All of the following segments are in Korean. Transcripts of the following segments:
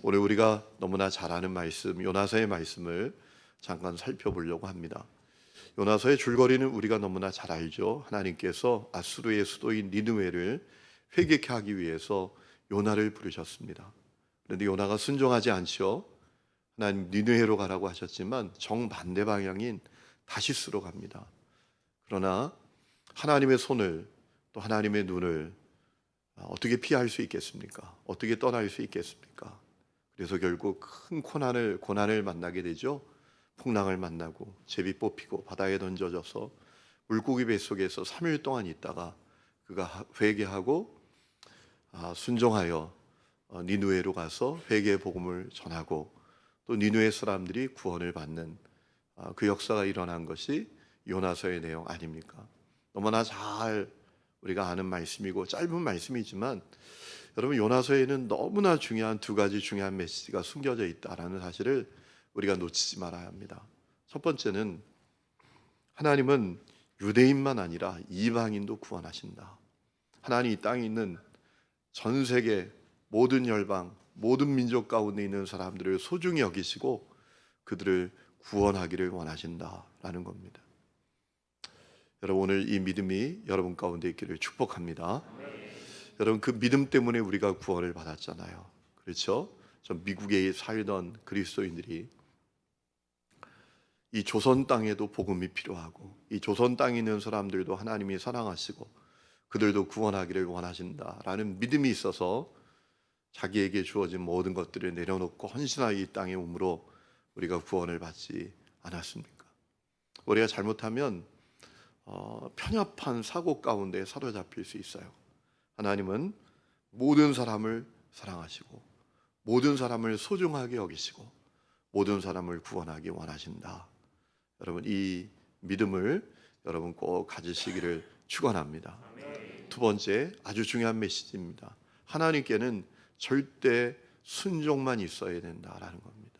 오늘 우리가 너무나 잘 아는 말씀, 요나서의 말씀을 잠깐 살펴보려고 합니다. 요나서의 줄거리는 우리가 너무나 잘 알죠. 하나님께서 아수르의 수도인 니느웨를 회개케 하기 위해서 요나를 부르셨습니다. 그런데 요나가 순종하지 않죠. 하나님 니느웨로 가라고 하셨지만 정반대 방향인 다시스로 갑니다. 그러나 하나님의 손을, 또 하나님의 눈을 어떻게 피할 수 있겠습니까? 어떻게 떠날 수 있겠습니까? 그래서 결국 큰 고난을 만나게 되죠. 풍랑을 만나고 제비 뽑히고 바다에 던져져서 물고기 뱃속에서 3일 동안 있다가 그가 회개하고 순종하여 니느웨로 가서 회개의 복음을 전하고 또 니느웨 사람들이 구원을 받는 그 역사가 일어난 것이 요나서의 내용 아닙니까? 너무나 잘 우리가 아는 말씀이고 짧은 말씀이지만 여러분, 요나서에는 너무나 중요한 두 가지 중요한 메시지가 숨겨져 있다라는 사실을 우리가 놓치지 말아야 합니다. 첫 번째는 하나님은 유대인만 아니라 이방인도 구원하신다. 하나님 이 땅에 있는 전 세계 모든 열방, 모든 민족 가운데 있는 사람들을 소중히 여기시고 그들을 구원하기를 원하신다라는 겁니다. 여러분, 오늘 이 믿음이 여러분 가운데 있기를 축복합니다. 여러분, 그 믿음 때문에 우리가 구원을 받았잖아요. 그렇죠? 전 미국에 살던 그리스도인들이 이 조선 땅에도 복음이 필요하고 이 조선 땅에 있는 사람들도 하나님이 사랑하시고 그들도 구원하기를 원하신다라는 믿음이 있어서 자기에게 주어진 모든 것들을 내려놓고 헌신하여 이 땅에 오므로 우리가 구원을 받지 않았습니까? 우리가 잘못하면 편협한 사고 가운데 사로잡힐 수 있어요. 하나님은 모든 사람을 사랑하시고 모든 사람을 소중하게 여기시고 모든 사람을 구원하기 원하신다. 여러분, 이 믿음을 여러분 꼭 가지시기를 축원합니다. 두 번째, 아주 중요한 메시지입니다. 하나님께는 절대 순종만 있어야 된다라는 겁니다.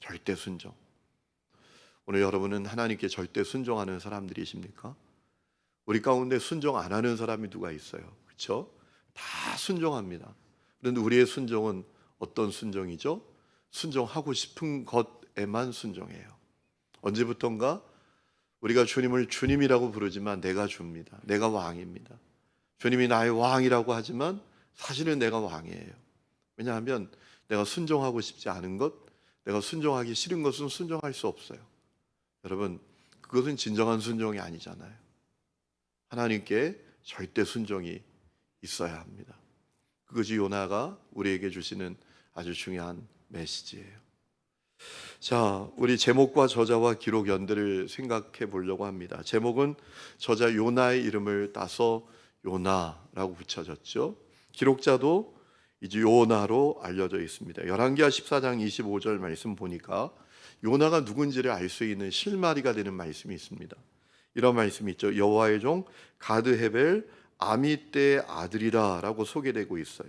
절대 순종. 오늘 여러분은 하나님께 절대 순종하는 사람들이십니까? 우리 가운데 순종 안 하는 사람이 누가 있어요? 그렇죠? 다 순종합니다. 그런데 우리의 순종은 어떤 순종이죠? 순종하고 싶은 것에만 순종해요. 언제부턴가 우리가 주님을 주님이라고 부르지만 내가 주입니다. 내가 왕입니다. 주님이 나의 왕이라고 하지만 사실은 내가 왕이에요. 왜냐하면 내가 순종하고 싶지 않은 것, 내가 순종하기 싫은 것은 순종할 수 없어요. 여러분, 그것은 진정한 순종이 아니잖아요. 하나님께 절대 순종이 있어야 합니다. 그것이 요나가 우리에게 주시는 아주 중요한 메시지예요. 자, 우리 제목과 저자와 기록 연대를 생각해 보려고 합니다. 제목은 저자 요나의 이름을 따서 요나라고 붙여졌죠. 기록자도 이제 요나로 알려져 있습니다. 열왕기하 14장 25절 말씀 보니까 요나가 누군지를 알 수 있는 실마리가 되는 말씀이 있습니다. 이런 말씀이 있죠. 여호와의 종 가드헤벨 아미떼의 아들이라라고 소개되고 있어요.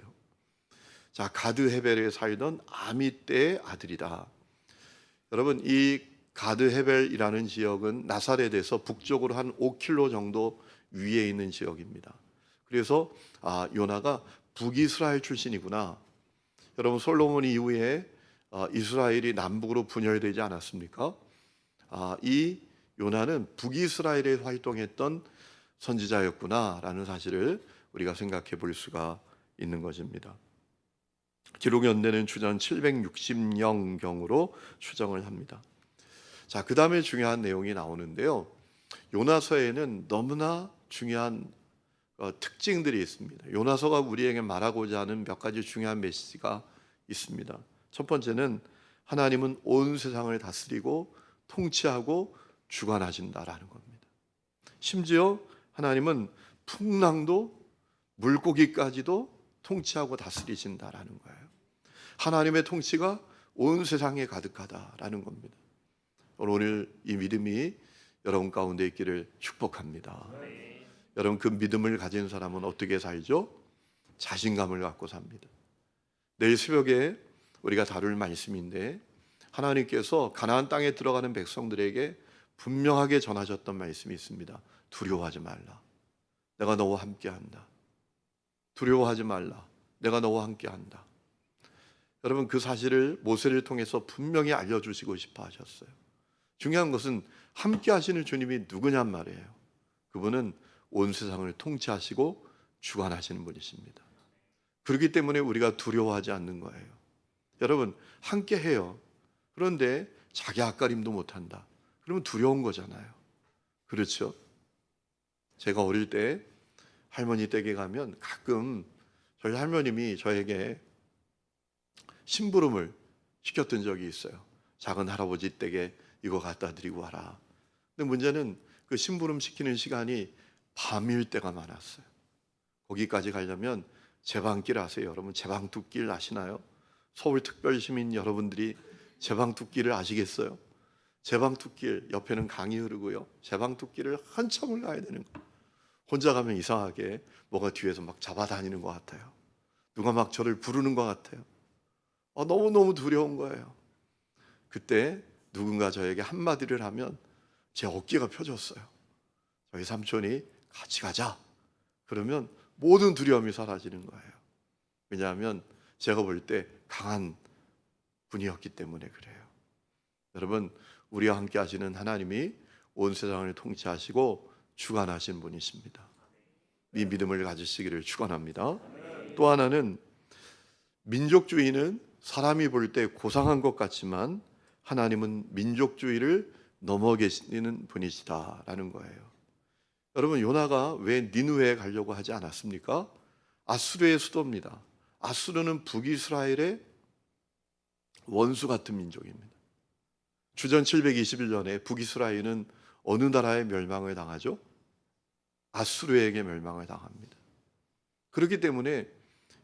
자, 가드헤벨에 살던 아미떼의 아들이다. 여러분, 이 가드헤벨이라는 지역은 나사렛에서 북쪽으로 한 5km 정도 위에 있는 지역입니다. 그래서 요나가 북이스라엘 출신이구나. 여러분, 솔로몬 이후에 이스라엘이 남북으로 분열되지 않았습니까? 이 요나는 북이스라엘에 활동했던 선지자였구나라는 사실을 우리가 생각해 볼 수가 있는 것입니다. 기록 연대는 주전 760년경으로 추정을 합니다. 자, 그 다음에 중요한 내용이 나오는데요. 요나서에는 너무나 중요한 특징들이 있습니다. 요나서가 우리에게 말하고자 하는 몇 가지 중요한 메시지가 있습니다. 첫 번째는 하나님은 온 세상을 다스리고 통치하고 주관하신다라는 겁니다. 심지어 하나님은 풍랑도 물고기까지도 통치하고 다스리신다라는 거예요. 하나님의 통치가 온 세상에 가득하다라는 겁니다. 오늘 이 믿음이 여러분 가운데 있기를 축복합니다. 여러분, 그 믿음을 가진 사람은 어떻게 살죠? 자신감을 갖고 삽니다. 내일 새벽에 우리가 다룰 말씀인데 하나님께서 가나안 땅에 들어가는 백성들에게 분명하게 전하셨던 말씀이 있습니다. 두려워하지 말라. 내가 너와 함께한다. 두려워하지 말라. 내가 너와 함께한다. 여러분, 그 사실을 모세를 통해서 분명히 알려주시고 싶어 하셨어요. 중요한 것은 함께 하시는 주님이 누구냔 말이에요. 그분은 온 세상을 통치하시고 주관하시는 분이십니다. 그렇기 때문에 우리가 두려워하지 않는 거예요. 여러분, 함께 해요. 그런데 자기 앞가림도 못한다. 그러면 두려운 거잖아요. 그렇죠? 제가 어릴 때 할머니 댁에 가면 가끔 저희 할머님이 저에게 심부름을 시켰던 적이 있어요. 작은 할아버지 댁에 이거 갖다 드리고 와라. 근데 문제는 그 심부름 시키는 시간이 밤일 때가 많았어요. 거기까지 가려면 제방길 아세요? 여러분, 제방두길 아시나요? 서울특별시민 여러분들이 제방두길을 아시겠어요? 제방두길 옆에는 강이 흐르고요. 제방두길을 한참을 가야 되는 거예요. 혼자 가면 이상하게 뭐가 뒤에서 막 잡아다니는 것 같아요. 누가 막 저를 부르는 것 같아요. 너무너무 두려운 거예요. 그때 누군가 저에게 한마디를 하면 제 어깨가 펴졌어요. 저희 삼촌이 같이 가자. 그러면 모든 두려움이 사라지는 거예요. 왜냐하면 제가 볼 때 강한 분이었기 때문에 그래요. 여러분, 우리와 함께 하시는 하나님이 온 세상을 통치하시고 주관하신 분이십니다. 이 믿음을 가지시기를 축원합니다. 또 하나는 민족주의는 사람이 볼 때 고상한 것 같지만 하나님은 민족주의를 넘어 계시는 분이시다라는 거예요. 여러분, 요나가 왜 니느웨에 가려고 하지 않았습니까? 아수르의 수도입니다. 아수르는 북이스라엘의 원수 같은 민족입니다. 주전 721년에 북이스라엘은 어느 나라의 멸망을 당하죠? 아수르에게 멸망을 당합니다. 그렇기 때문에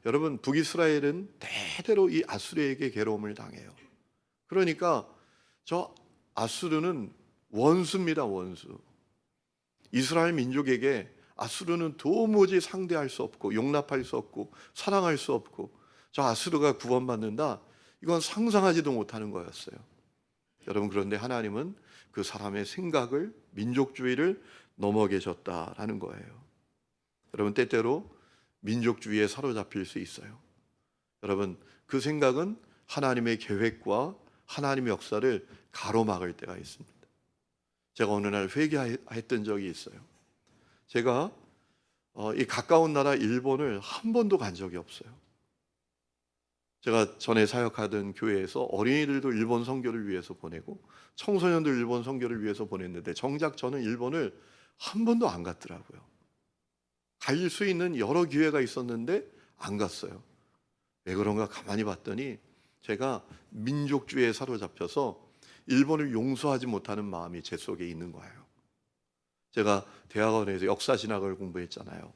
여러분, 북이스라엘은 대대로 이 아수르에게 괴로움을 당해요. 그러니까 저 아수르는 원수입니다, 원수. 이스라엘 민족에게 아수르는 도무지 상대할 수 없고 용납할 수 없고 사랑할 수 없고 저 아수르가 구원받는다, 이건 상상하지도 못하는 거였어요. 여러분, 그런데 하나님은 그 사람의 생각을, 민족주의를 넘어 계셨다라는 거예요. 여러분, 때때로 민족주의에 사로잡힐 수 있어요. 여러분, 그 생각은 하나님의 계획과 하나님의 역사를 가로막을 때가 있습니다. 제가 어느 날 회개했던 적이 있어요. 제가 이 가까운 나라 일본을 한 번도 간 적이 없어요. 제가 전에 사역하던 교회에서 어린이들도 일본 선교를 위해서 보내고 청소년들 일본 선교를 위해서 보냈는데 정작 저는 일본을 한 번도 안 갔더라고요. 갈 수 있는 여러 기회가 있었는데 안 갔어요. 왜 그런가 가만히 봤더니 제가 민족주의에 사로잡혀서 일본을 용서하지 못하는 마음이 제 속에 있는 거예요. 제가 대학원에서 역사신학을 공부했잖아요.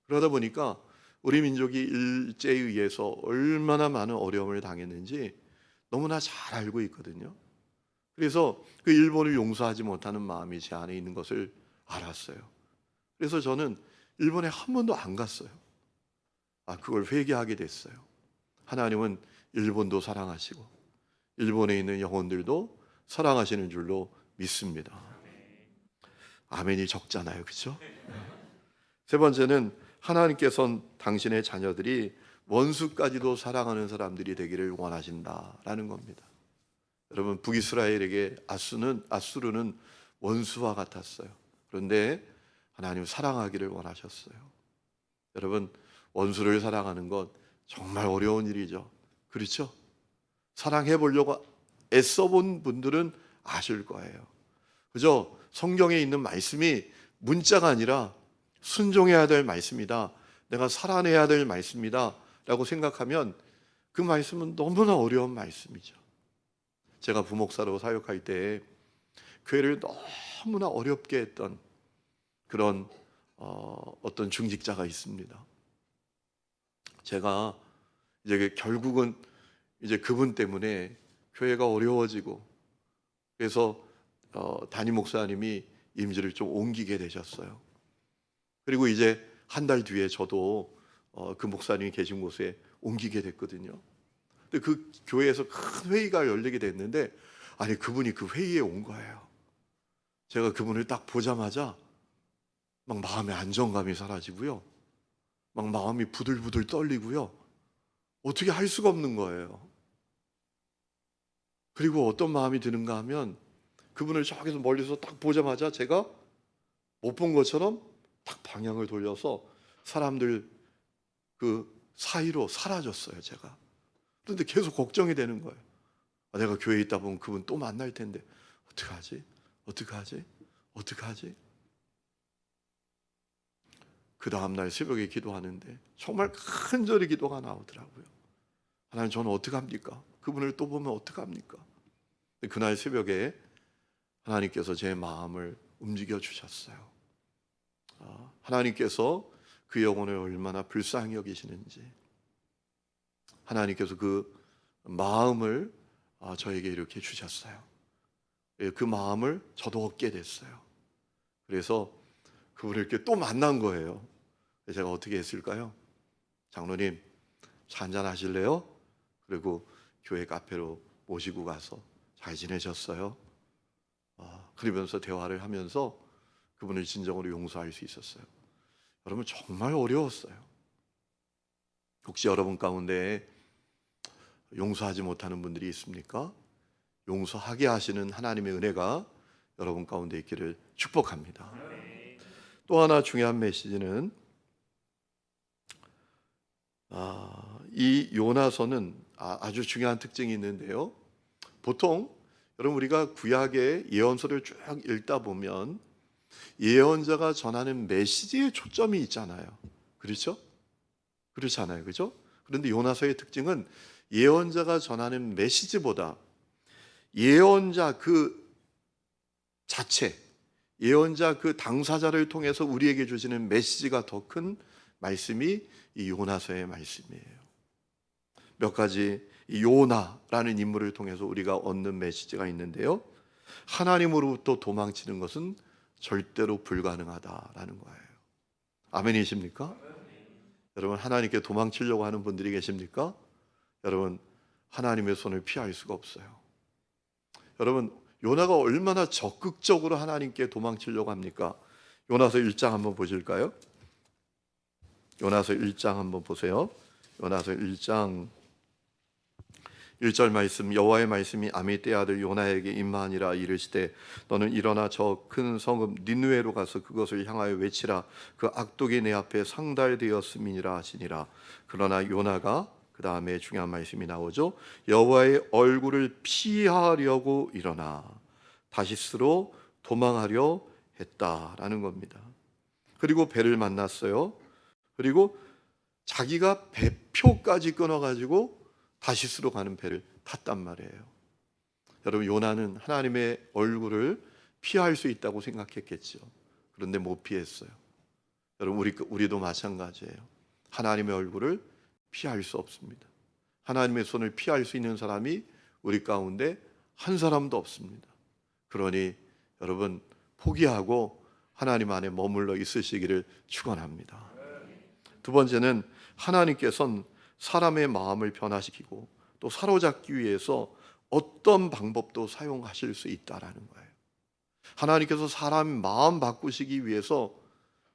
그러다 보니까 우리 민족이 일제에 의해서 얼마나 많은 어려움을 당했는지 너무나 잘 알고 있거든요. 그래서 그 일본을 용서하지 못하는 마음이 제 안에 있는 것을 알았어요. 그래서 저는 일본에 한 번도 안 갔어요. 그걸 회개하게 됐어요. 하나님은 일본도 사랑하시고 일본에 있는 영혼들도 사랑하시는 줄로 믿습니다. 아멘이 적잖아요, 그렇죠? 세 번째는 하나님께서는 당신의 자녀들이 원수까지도 사랑하는 사람들이 되기를 원하신다라는 겁니다. 여러분, 북이스라엘에게 아수르는 원수와 같았어요. 그런데 하나님은 사랑하기를 원하셨어요. 여러분, 원수를 사랑하는 것 정말 어려운 일이죠. 그렇죠? 사랑해 보려고 애써 본 분들은 아실 거예요. 그죠? 성경에 있는 말씀이 문자가 아니라 순종해야 될 말씀이다, 내가 살아내야 될 말씀이다 라고 생각하면 그 말씀은 너무나 어려운 말씀이죠. 제가 부목사로 사역할 때 교회를 너무나 어렵게 했던 그런 어떤 중직자가 있습니다. 제가 이제 결국은 이제 그분 때문에 교회가 어려워지고 그래서 담임 목사님이 임지를 좀 옮기게 되셨어요. 그리고 이제 한 달 뒤에 저도 그 목사님이 계신 곳에 옮기게 됐거든요. 근데 그 교회에서 큰 회의가 열리게 됐는데, 아니 그분이 그 회의에 온 거예요. 제가 그분을 딱 보자마자 막 마음의 안정감이 사라지고요, 막 마음이 부들부들 떨리고요, 어떻게 할 수가 없는 거예요. 그리고 어떤 마음이 드는가 하면, 그분을 저기서 멀리서 딱 보자마자 제가 못 본 것처럼 딱 방향을 돌려서 사람들 그 사이로 사라졌어요, 제가. 그런데 계속 걱정이 되는 거예요. 아, 내가 교회에 있다 보면 그분 또 만날 텐데 어떡하지? 어떡하지? 어떡하지? 그 다음날 새벽에 기도하는데 정말 간절히 기도가 나오더라고요. 하나님, 저는 어떡합니까? 그분을 또 보면 어떡합니까? 그날 새벽에 하나님께서 제 마음을 움직여 주셨어요. 하나님께서 그 영혼을 얼마나 불쌍히 여기시는지, 하나님께서 그 마음을 저에게 이렇게 주셨어요. 그 마음을 저도 얻게 됐어요. 그래서 그분을 이렇게 또 만난 거예요. 제가 어떻게 했을까요? 장로님, 차 한잔 하실래요? 그리고 교회 카페로 모시고 가서 잘 지내셨어요? 그러면서 대화를 하면서 그분을 진정으로 용서할 수 있었어요. 여러분, 정말 어려웠어요. 혹시 여러분 가운데 용서하지 못하는 분들이 있습니까? 용서하게 하시는 하나님의 은혜가 여러분 가운데 있기를 축복합니다. 또 하나 중요한 메시지는, 이 요나서는 아주 중요한 특징이 있는데요. 보통 여러분, 우리가 구약의 예언서를 쭉 읽다 보면 예언자가 전하는 메시지에 초점이 있잖아요. 그렇죠? 그렇잖아요. 그죠? 그런데 요나서의 특징은 예언자가 전하는 메시지보다 예언자 그 자체, 예언자 그 당사자를 통해서 우리에게 주시는 메시지가 더 큰 말씀이 이 요나서의 말씀이에요. 몇 가지 이 요나라는 인물을 통해서 우리가 얻는 메시지가 있는데요. 하나님으로부터 도망치는 것은 절대로 불가능하다라는 거예요. 아멘이십니까? 여러분, 하나님께 도망치려고 하는 분들이 계십니까? 여러분, 하나님의 손을 피할 수가 없어요. 여러분, 요나가 얼마나 적극적으로 하나님께 도망치려고 합니까? 요나서 1장 한번 보실까요? 요나서 1장 한번 보세요. 요나서 1장 1절 말씀, 여호와의 말씀이 아미떼 아들 요나에게 임하니라. 이르시되 너는 일어나 저 큰 성읍 니느웨로 가서 그것을 향하여 외치라. 그 악독이 내 앞에 상달되었음이니라 하시니라. 그러나 요나가, 그 다음에 중요한 말씀이 나오죠. 여호와의 얼굴을 피하려고 일어나 다시스로 도망하려 했다라는 겁니다. 그리고 배를 만났어요. 그리고 자기가 배표까지 끊어가지고 다시스로 가는 배를 탔단 말이에요. 여러분, 요나는 하나님의 얼굴을 피할 수 있다고 생각했겠죠. 그런데 못 피했어요. 여러분, 우리도 마찬가지예요. 하나님의 얼굴을 피할 수 없습니다. 하나님의 손을 피할 수 있는 사람이 우리 가운데 한 사람도 없습니다. 그러니 여러분, 포기하고 하나님 안에 머물러 있으시기를 축원합니다. 두 번째는, 하나님께서는 사람의 마음을 변화시키고 또 사로잡기 위해서 어떤 방법도 사용하실 수 있다라는 거예요. 하나님께서 사람 마음 바꾸시기 위해서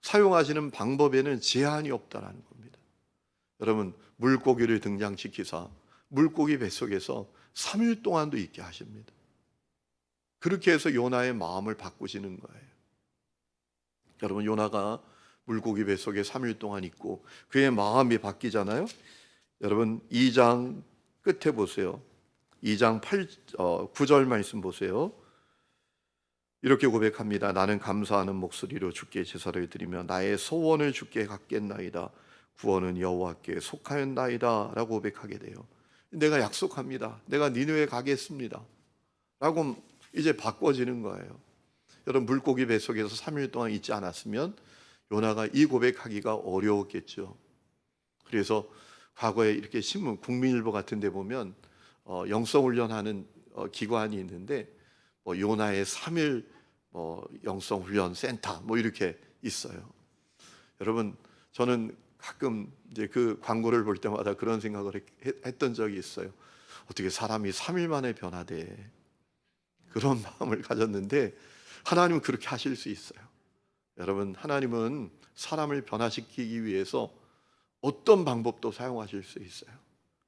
사용하시는 방법에는 제한이 없다라는 겁니다. 여러분, 물고기를 등장시키사 물고기 뱃속에서 3일 동안도 있게 하십니다. 그렇게 해서 요나의 마음을 바꾸시는 거예요. 여러분, 요나가 물고기 뱃속에 3일 동안 있고 그의 마음이 바뀌잖아요. 여러분, 2장 끝에 보세요. 2장 9절 말씀 보세요. 이렇게 고백합니다. 나는 감사하는 목소리로 주께 제사를 드리며 나의 소원을 주께 갖겠나이다. 구원은 여호와께 속하였나이다 라고 고백하게 돼요. 내가 약속합니다. 내가 니느웨 가겠습니다 라고 이제 바꿔지는 거예요. 여러분, 물고기 뱃속에서 3일 동안 있지 않았으면 요나가 이 고백하기가 어려웠겠죠. 그래서 과거에 이렇게 신문, 국민일보 같은 데 보면 영성훈련하는 기관이 있는데 요나의 3일 영성훈련 센터 이렇게 있어요. 여러분, 저는 가끔 이제 그 광고를 볼 때마다 그런 생각을 했던 적이 있어요. 어떻게 사람이 3일 만에 변화돼. 그런 마음을 가졌는데 하나님은 그렇게 하실 수 있어요. 여러분, 하나님은 사람을 변화시키기 위해서 어떤 방법도 사용하실 수 있어요.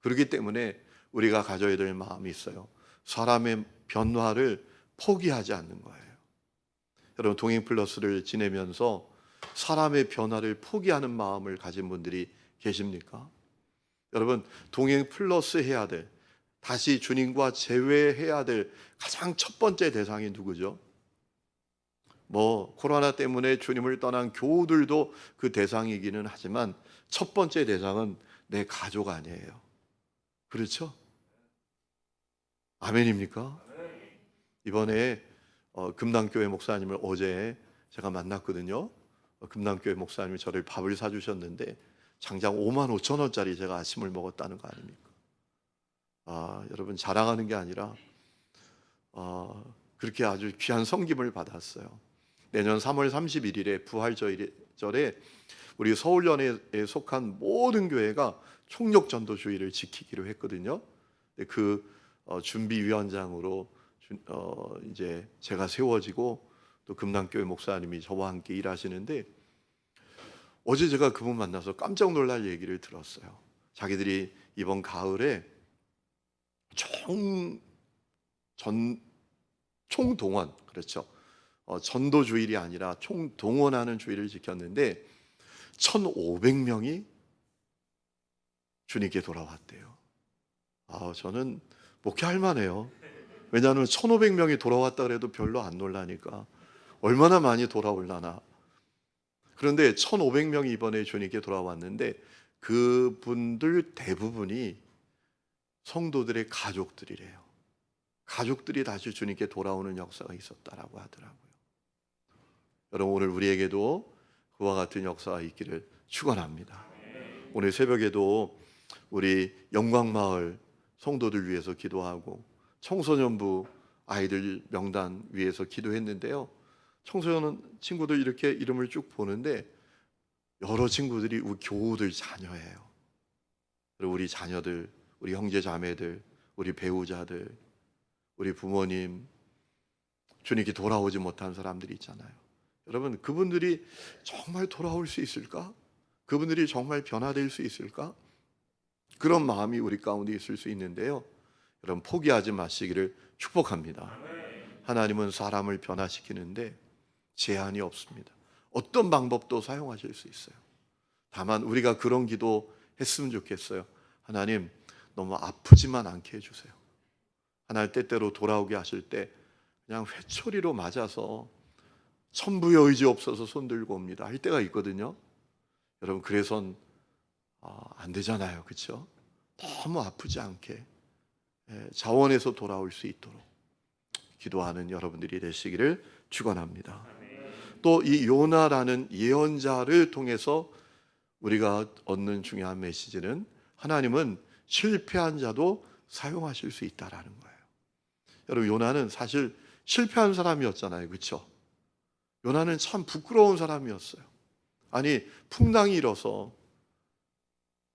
그렇기 때문에 우리가 가져야 될 마음이 있어요. 사람의 변화를 포기하지 않는 거예요. 여러분, 동행 플러스를 지내면서 사람의 변화를 포기하는 마음을 가진 분들이 계십니까? 여러분, 동행 플러스 해야 될, 다시 주님과 재회해야 될 가장 첫 번째 대상이 누구죠? 코로나 때문에 주님을 떠난 교우들도 그 대상이기는 하지만 첫 번째 대상은 내 가족 아니에요. 그렇죠? 아멘입니까? 이번에 금남교회 목사님을 어제 제가 만났거든요. 금남교회 목사님이 저를 밥을 사주셨는데 장장 5만 5천 원짜리 제가 아침을 먹었다는 거 아닙니까? 여러분, 자랑하는 게 아니라 그렇게 아주 귀한 섬김을 받았어요. 내년 3월 31일에 부활절에 우리 서울연회에 속한 모든 교회가 총력전도주의를 지키기로 했거든요. 그 준비위원장으로 이제 제가 세워지고 또 금남교회 목사님이 저와 함께 일하시는데 어제 제가 그분 만나서 깜짝 놀랄 얘기를 들었어요. 자기들이 이번 가을에 총동원, 그렇죠. 전도주일이 아니라 총동원하는 주일을 지켰는데 1,500명이 주님께 돌아왔대요. 저는 목회할 만해요. 왜냐하면 1,500명이 돌아왔다 그래도 별로 안 놀라니까 얼마나 많이 돌아올라나. 그런데 1,500명이 이번에 주님께 돌아왔는데 그분들 대부분이 성도들의 가족들이래요. 가족들이 다시 주님께 돌아오는 역사가 있었다라고 하더라고요. 여러분, 오늘 우리에게도 그와 같은 역사가 있기를 축원합니다. 오늘 새벽에도 우리 영광마을 성도들 위해서 기도하고 청소년부 아이들 명단 위해서 기도했는데요. 청소년 친구들 이렇게 이름을 쭉 보는데 여러 친구들이 우리 교우들 자녀예요. 그리고 우리 자녀들, 우리 형제 자매들, 우리 배우자들, 우리 부모님, 주님께 돌아오지 못한 사람들이 있잖아요. 여러분, 그분들이 정말 돌아올 수 있을까? 그분들이 정말 변화될 수 있을까? 그런 마음이 우리 가운데 있을 수 있는데요. 여러분, 포기하지 마시기를 축복합니다. 하나님은 사람을 변화시키는데 제한이 없습니다. 어떤 방법도 사용하실 수 있어요. 다만 우리가 그런 기도 했으면 좋겠어요. 하나님, 너무 아프지만 않게 해주세요. 하나님, 때때로 돌아오게 하실 때 그냥 회초리로 맞아서 천부의 의지 없어서 손들고 옵니다 할 때가 있거든요. 여러분, 그래선 안 되잖아요. 그렇죠? 너무 아프지 않게 자원해서 돌아올 수 있도록 기도하는 여러분들이 되시기를 축원합니다. 또 이 요나라는 예언자를 통해서 우리가 얻는 중요한 메시지는 하나님은 실패한 자도 사용하실 수 있다라는 거예요. 여러분, 요나는 사실 실패한 사람이었잖아요. 그렇죠? 요나는 참 부끄러운 사람이었어요. 아니, 풍랑이 일어서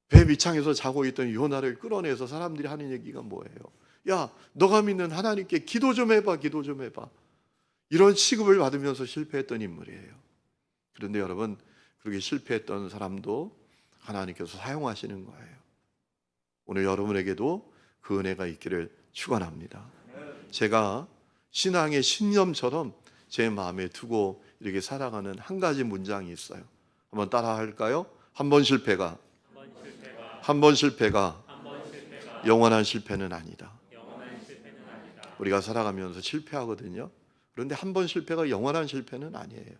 배 밑창에서 자고 있던 요나를 끌어내서 사람들이 하는 얘기가 뭐예요? 야, 너가 믿는 하나님께 기도 좀 해봐, 기도 좀 해봐. 이런 취급을 받으면서 실패했던 인물이에요. 그런데 여러분, 그렇게 실패했던 사람도 하나님께서 사용하시는 거예요. 오늘 여러분에게도 그 은혜가 있기를 축원합니다. 제가 신앙의 신념처럼 제 마음에 두고 이렇게 살아가는 한 가지 문장이 있어요. 한번 따라 할까요? 한 번 실패가 영원한 실패는 아니다. 우리가 살아가면서 실패하거든요. 그런데 한 번 실패가 영원한 실패는 아니에요.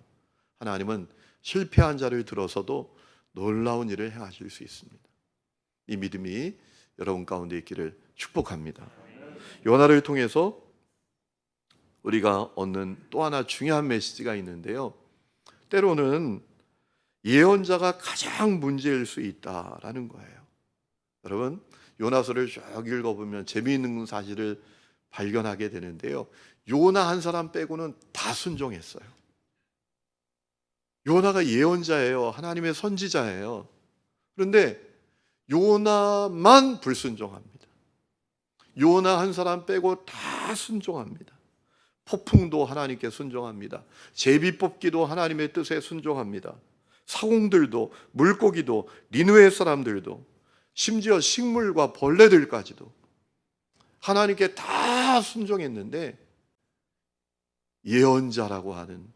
하나님은 실패한 자를 들어서도 놀라운 일을 행하실 수 있습니다. 이 믿음이 여러분 가운데 있기를 축복합니다. 요나를 통해서 우리가 얻는 또 하나 중요한 메시지가 있는데요. 때로는 예언자가 가장 문제일 수 있다라는 거예요. 여러분, 요나서를 쭉 읽어보면 재미있는 사실을 발견하게 되는데요. 요나 한 사람 빼고는 다 순종했어요. 요나가 예언자예요. 하나님의 선지자예요. 그런데 요나만 불순종합니다. 요나 한 사람 빼고 다 순종합니다. 폭풍도 하나님께 순종합니다. 제비 뽑기도 하나님의 뜻에 순종합니다. 사공들도, 물고기도, 니느웨 사람들도, 심지어 식물과 벌레들까지도 하나님께 다 순종했는데, 예언자라고 하는,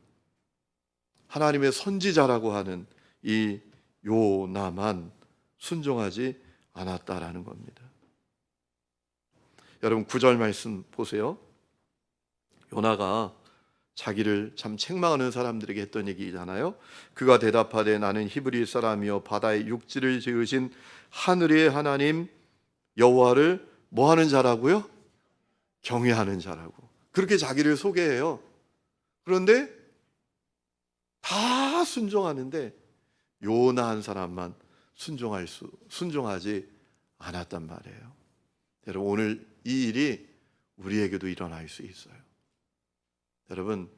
하나님의 선지자라고 하는 이 요나만 순종하지 않았다라는 겁니다. 여러분 9절 말씀 보세요. 요나가 자기를 참 책망하는 사람들에게 했던 얘기잖아요. 그가 대답하되 나는 히브리 사람이요 바다의 육지를 지으신 하늘의 하나님 여호와를 뭐 하는 자라고요? 경외하는 자라고. 그렇게 자기를 소개해요. 그런데 다 순종하는데 요나 한 사람만 순종하지 않았단 말이에요. 여러분 오늘 이 일이 우리에게도 일어날 수 있어요. 여러분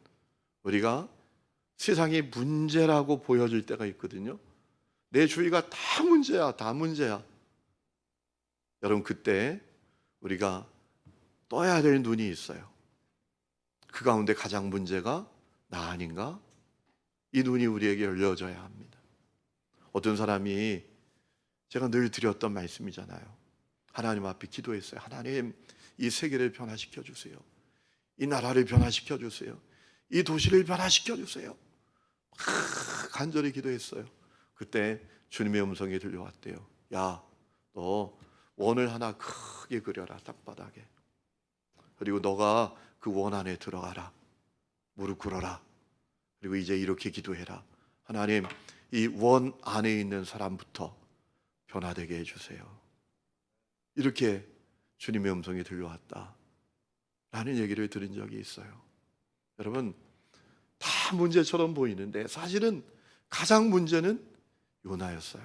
우리가 세상이 문제라고 보여질 때가 있거든요. 내 주위가 다 문제야, 다 문제야. 여러분 그때 우리가 떠야 될 눈이 있어요. 그 가운데 가장 문제가 나 아닌가? 이 눈이 우리에게 열려져야 합니다. 어떤 사람이 제가 늘 드렸던 말씀이잖아요. 하나님 앞에 기도했어요. 하나님 이 세계를 변화시켜 주세요. 이 나라를 변화시켜 주세요. 이 도시를 변화시켜 주세요. 간절히 기도했어요. 그때 주님의 음성이 들려왔대요. 야, 너 원을 하나 크게 그려라, 땅바닥에. 그리고 너가 그 원 안에 들어가라. 무릎 꿇어라. 그리고 이제 이렇게 기도해라. 하나님, 이 원 안에 있는 사람부터 변화되게 해주세요. 이렇게 주님의 음성이 들려왔다 라는 얘기를 들은 적이 있어요. 여러분 다 문제처럼 보이는데 사실은 가장 문제는 요나였어요.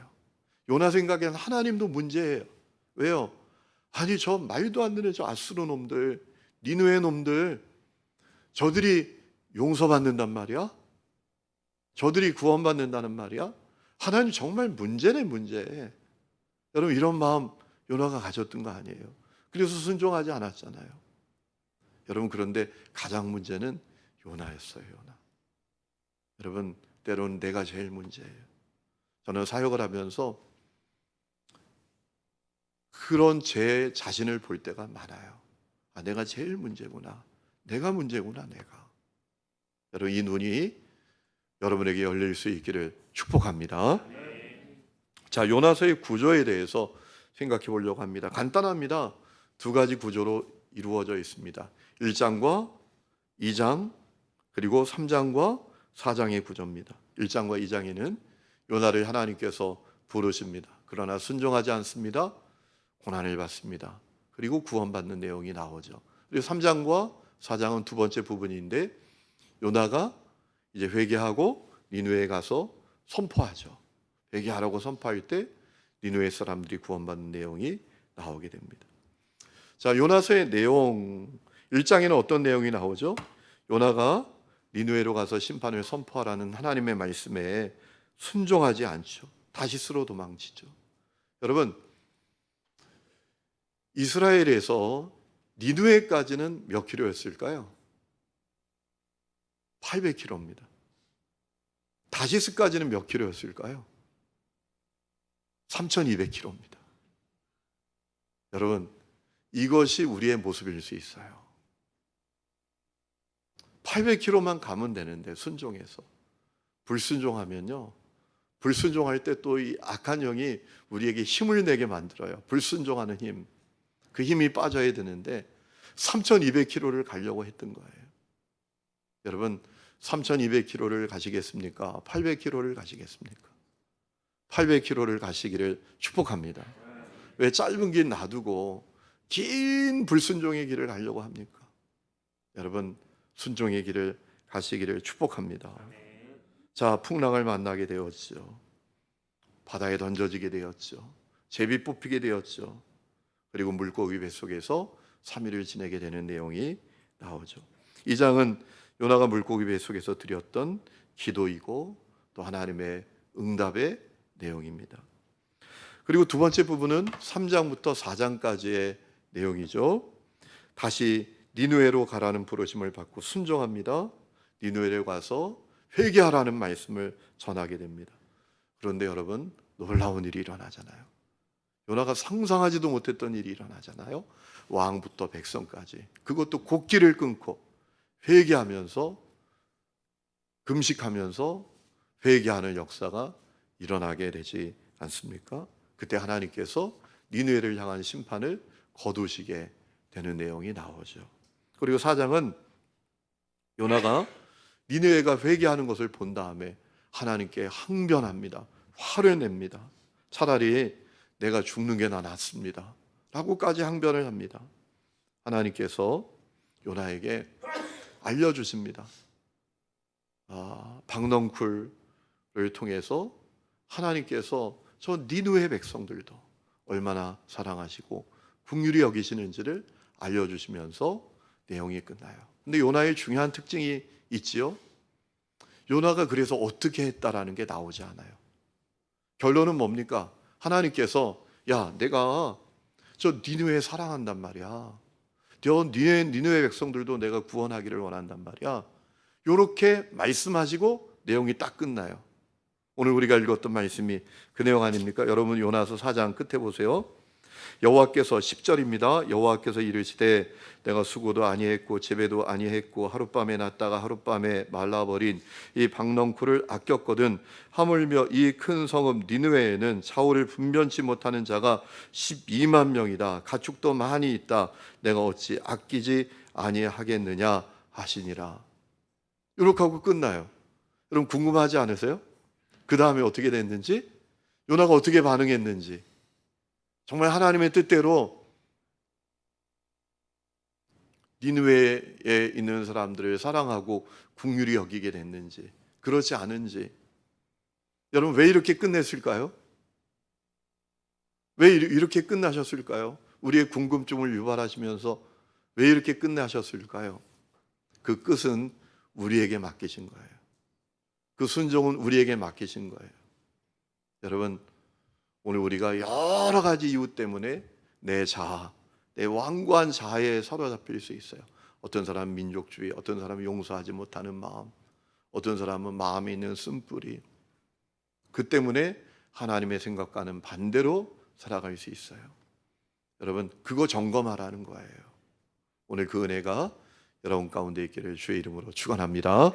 요나 생각에는 하나님도 문제예요. 왜요? 아니 저 말도 안 되는 저 아수르 놈들, 니느웨 놈들, 저들이 용서받는단 말이야? 저들이 구원받는다는 말이야? 하나님 정말 문제네, 문제. 여러분 이런 마음 요나가 가졌던 거 아니에요? 그래서 순종하지 않았잖아요. 여러분 그런데 가장 문제는 요나였어요. 요나. 여러분 때로는 내가 제일 문제예요. 저는 사역을 하면서 그런 제 자신을 볼 때가 많아요. 아, 내가 제일 문제구나. 내가 문제구나, 내가. 여러분 이 눈이 여러분에게 열릴 수 있기를 축복합니다. 자, 요나서의 구조에 대해서 생각해 보려고 합니다. 간단합니다. 두 가지 구조로 이루어져 있습니다. 1장과 2장 그리고 3장과 4장의 구조입니다. 1장과 2장에는 요나를 하나님께서 부르십니다. 그러나 순종하지 않습니다. 고난을 받습니다. 그리고 구원받는 내용이 나오죠. 그리고 3장과 4장은 두 번째 부분인데 요나가 이제 회개하고 니느웨에 가서 선포하죠. 회개하라고 선포할 때 니느웨 사람들이 구원받는 내용이 나오게 됩니다. 자, 요나서의 내용 1장에는 어떤 내용이 나오죠? 요나가 니느웨로 가서 심판을 선포하라는 하나님의 말씀에 순종하지 않죠. 다시스로 도망치죠. 여러분 이스라엘에서 니느웨까지는 몇 킬로였을까요? 800km입니다. 다시스까지는 몇 킬로였을까요? 3200km입니다. 여러분 이것이 우리의 모습일 수 있어요. 800km만 가면 되는데 순종해서 불순종하면요, 불순종할 때 또 이 악한 영이 우리에게 힘을 내게 만들어요. 불순종하는 힘, 그 힘이 빠져야 되는데 3200km를 가려고 했던 거예요. 여러분 3200km를 가시겠습니까? 800km를 가시겠습니까? 800km를 가시기를 축복합니다. 왜 짧은 길 놔두고 긴 불순종의 길을 가려고 합니까? 여러분 순종의 길을 가시기를 축복합니다. 자, 풍랑을 만나게 되었죠. 바다에 던져지게 되었죠. 제비 뽑히게 되었죠. 그리고 물고기 뱃속에서 3일을 지내게 되는 내용이 나오죠. 이 장은 요나가 물고기 뱃속에서 드렸던 기도이고 또 하나님의 응답의 내용입니다. 그리고 두 번째 부분은 3장부터 4장까지의 내용이죠. 다시 니느웨로 가라는 부르심을 받고 순종합니다. 니느웨로 가서 회개하라는 말씀을 전하게 됩니다. 그런데 여러분, 놀라운 일이 일어나잖아요. 요나가 상상하지도 못했던 일이 일어나잖아요. 왕부터 백성까지, 그것도 곡기를 끊고 회개하면서, 금식하면서 회개하는 역사가 일어나게 되지 않습니까? 그때 하나님께서 니느웨를 향한 심판을 거두시게 되는 내용이 나오죠. 그리고 4장은 요나가 니느웨가 회개하는 것을 본 다음에 하나님께 항변합니다. 화를 냅니다. 차라리 내가 죽는 게 나 낫습니다 라고까지 항변을 합니다. 하나님께서 요나에게 알려주십니다. 박넝쿨을 통해서 하나님께서 저 니느웨 백성들도 얼마나 사랑하시고 긍휼히 여기시는지를 알려주시면서 내용이 끝나요. 근데 요나의 중요한 특징이 있지요. 요나가 그래서 어떻게 했다라는 게 나오지 않아요. 결론은 뭡니까? 하나님께서 야, 내가 저 니느웨 사랑한단 말이야. 저 니느웨 백성들도 내가 구원하기를 원한단 말이야. 이렇게 말씀하시고 내용이 딱 끝나요. 오늘 우리가 읽었던 말씀이 그 내용 아닙니까? 여러분 요나서 4장 끝에 보세요. 여호와께서 10절입니다. 여호와께서 이르시되 내가 수고도 아니했고 재배도 아니했고 하룻밤에 났다가 하룻밤에 말라버린 이 박넝쿨을 아꼈거든. 하물며 이 큰 성읍 니느웨에는 사울을 분변치 못하는 자가 12만 명이다. 가축도 많이 있다. 내가 어찌 아끼지 아니하겠느냐 하시니라. 이렇게 하고 끝나요. 여러분 궁금하지 않으세요? 그 다음에 어떻게 됐는지, 요나가 어떻게 반응했는지, 정말 하나님의 뜻대로 니느웨에 있는 사람들을 사랑하고 긍휼히 여기게 됐는지, 그렇지 않은지. 여러분 왜 이렇게 끝냈을까요? 왜 이렇게 끝나셨을까요? 우리의 궁금증을 유발하시면서 왜 이렇게 끝나셨을까요? 그 끝은 우리에게 맡기신 거예요. 그 순종은 우리에게 맡기신 거예요. 여러분, 오늘 우리가 여러 가지 이유 때문에 내 자아, 내 완고한 자아에 사로잡힐 수 있어요. 어떤 사람은 민족주의, 어떤 사람은 용서하지 못하는 마음, 어떤 사람은 마음에 있는 쓴뿌리. 그 때문에 하나님의 생각과는 반대로 살아갈 수 있어요. 여러분, 그거 점검하라는 거예요. 오늘 그 은혜가 여러분 가운데 있기를 주의 이름으로 축원합니다.